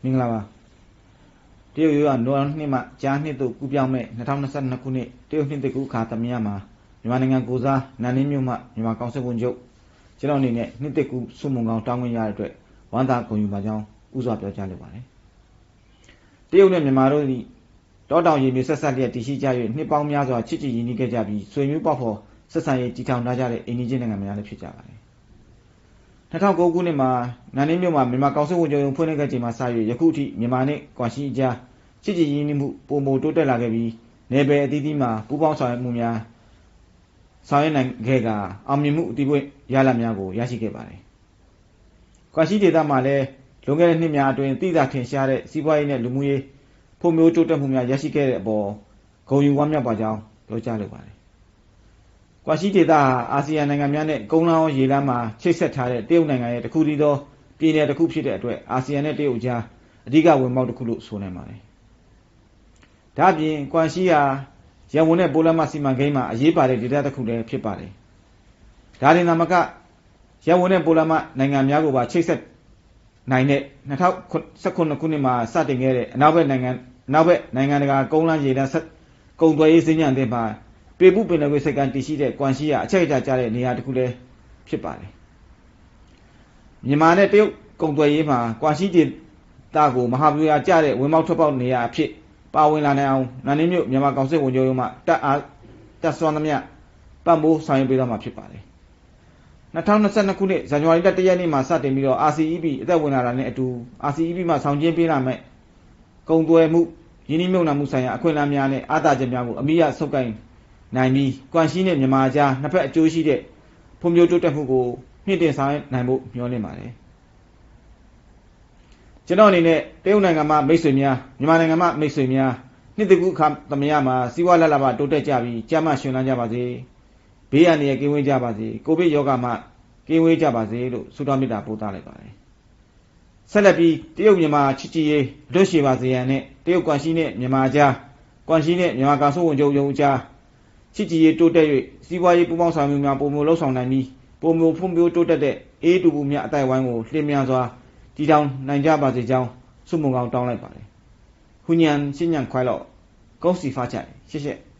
မင်္ဂလာပါတရုတ်ရိုးကနိုဝင်ဘာနှစ်မှကြားနှစ်သို့ကူးပြောင်းမဲ့2022ခုနှစ်တရုတ်နှစ်သစ်ကူးအခါသမယမှာမြန်မာနိုင်ငံကိုစားနန်နင်းမြို့မှမြန်မာကောင်စစ်ဝန်ချုပ်ကျွန်တော်အနေနဲ့နှစ်သစ်ကူးဆုမွန်ကောင်းတောင်းခွင့်ရတဲ့အတွက်ဝမ်းသာဂုဏ်ယူပါကြောင်းဥစွာပြောကြားလိုပါတယ်တရုတ်နဲ့မြန်မာတို့သည်တောတောင်ရေမြေဆက်ဆက်လျက်တည်ရှိကြ၍နှစ်ပေါင်းများစွာချစ်ကြည်ရင်းနှီးခဲ့ကြပြီးဆွေမျိုးပေါက်ဖော်ဆက်ဆံရေးတည်ထောင်ထားကြတဲ့အိမ်နီးချင်းနိုင်ငံများလည်းဖြစ်ကြပါတယ်2009ခုနှစ်မှာနန်နင်းမြို့မှာမြန်မာကောင်စစ်ဝန်ချုပ်ရုံးဖွင့်လှစ်ခဲ့ချိန်မှစ၍ယခုထိမြန်မာနဲ့ကွာရှီအကြားချစ်ကြည်ရင်းနှီးမှုပုံမတိုးတက်လာခဲ့ပြီးနယ်ပယ်အသီးသီးမှာပူးပေါင်းဆောင်ရွက်မှုများဆောင်ရွက်နိုင်ခဲ့ကအောင်မြင်မှုအတိအပွင့်ရလဒ်များကိုရရှိခဲ့ပါတယ်ကွာရှီဒေသမှာလည်းလွန်ခဲ့တဲ့နှစ်များအတွင်းသိသာထင်ရှားတဲ့စီးပွားရေးနဲ့လူမှုရေးဖွံ့ဖြိုးတိုးတက်မှုများရရှိခဲ့တဲ့အပေါ်ဂုဏ်ယူဝမ်းမြောက်ပါကြောင်းပြောကြားလိုပါတယ်ကွာရှီဒေသဟာအာဆီယံနိုင်ငံများနဲ့ကုန်းလမ်းရောရေလမ်းမှာချိတ်ဆက်ထားတဲ့တရုတ်နိုင်ငံရဲ့တစ်ခုတည်းသောပြည်နယ်တစ်ခုဖြစ်တဲ့အတွက်အာဆီယံနဲ့တရုတ်ကြားအဓိကဝင်ပေါက်တစ်ခုလို့ဆိုနိုင်ပါတယ်။ဒါ့အပြင်ကွာရှီဟာရန်ကုန်နဲ့ပိုးလမ်းမစီမံကိန်းမှာအရေးပါတဲ့ဒေသတစ်ခုလည်းဖြစ်ပါတယ်။ဒါတင်သာမကရန်ကုန်နဲ့ပိုးလမ်းမနိုင်ငံများကိုပါချိတ်ဆက်နိုင်တဲ့2019ခုနှစ်မှာစတင်ခဲ့တဲ့အနောက်ဘက်နိုင်ငံတကာကုန်းလမ်းရေလမ်းကုန်သွယ်ရေးစင်ကြံတဲ့မှာပေပုပင်လယ်ကွေ့စိတ်ကမ်းတည်ရှိတဲ့ကွမ်ရှီကအချက်အချာကျတဲ့နေရာတစ်ခုလည်းဖြစ်ပါတယ်မြန်မာနဲ့တရုတ်ကုန်သွယ်ရေးမှာကွမ်ရှီဒေသကိုမဟာဗျူဟာကျတဲ့ဝင်ပေါက်ထွက်ပေါက်နေရာအဖြစ်ပါဝင်လာနိုင်အောင်နန်နင်းမြို့မြန်မာကောင်စစ်ဝန်ချုပ်ရုံးမှတပ်စွမ်းသမျှပတ်မိုးဆောင်ရွက်ပေးသွားမှာဖြစ်ပါတယ်2022ခုနှစ်ဇန်နဝါရီလ1ရက်နေ့မှာစတင်ပြီးတော့ RCEP အသက်ဝင်လာတာနဲ့အတူ RCEP မှာဆောင်ကျင်းပေးလာမဲ့ကုန်သွယ်မှုရင်းနှီးမြှုပ်နှံမှုဆိုင်ရာအခွင့်အလမ်းများနဲ့အားသာချက်များကိုအမိအရဆုပ်ကိုင်နိုင်ပြီးကွမ်ရှီနဲ့မြန်မာကြားနှစ်ဖက်အကျိုးရှိတဲ့ဖွံ့ဖြိုးတိုးတက်မှုကိုမြင့်တင်ဆောင်ရွက်နိုင်ဖို့မျှော်လင့်ပါတယ်ကျွန်တော်အနေနဲ့တရုတ်နိုင်ငံမှာမိတ်ဆွေများမြန်မာနိုင်ငံမှာမိတ်ဆွေများနှစ်တကူအခါသမယမှာစီးပွားလလဘတိုးတက်ကြပြီးကျန်းမာရှင်လန်းကြပါစေဘေးအန္တရာယ်ကင်းဝေးကြပါစေကိုဗစ်ရောဂါမှကင်းဝေးကြပါစေလို့ဆုတောင်းမေတ္တာပို့သလိုက်ပါတယ်ဆက်လက်ပြီးတရုတ်မြန်မာချစ်ကြည်ရေးလွတ်ရှိပါစေရန်နဲ့တရုတ်ကွမ်ရှီနဲ့မြန်မာကြားကွမ်ရှီနဲ့မြန်မာကောင်စစ်ဝန်ချုပ်ရုံးကြားချစ်ကြည်ရေးတိုးတက်၍စီးပွားရေးပူးပေါင်းဆောင်ရွက်မှုများပုံမလှုပ်ဆောင်နိုင်ပြီးပုံမဖွံ့ဖြိုးတိုးတက်တဲ့အေးတူမှုများအတိုင်းဝိုင်းကိုလျင်မြန်စွာတည်ထောင်နိုင်ကြပါစေကြောင်းဆုမွန်ကောင်းတောင်းလိုက်ပါတယ်။胡年新年快乐，恭喜发财，谢谢。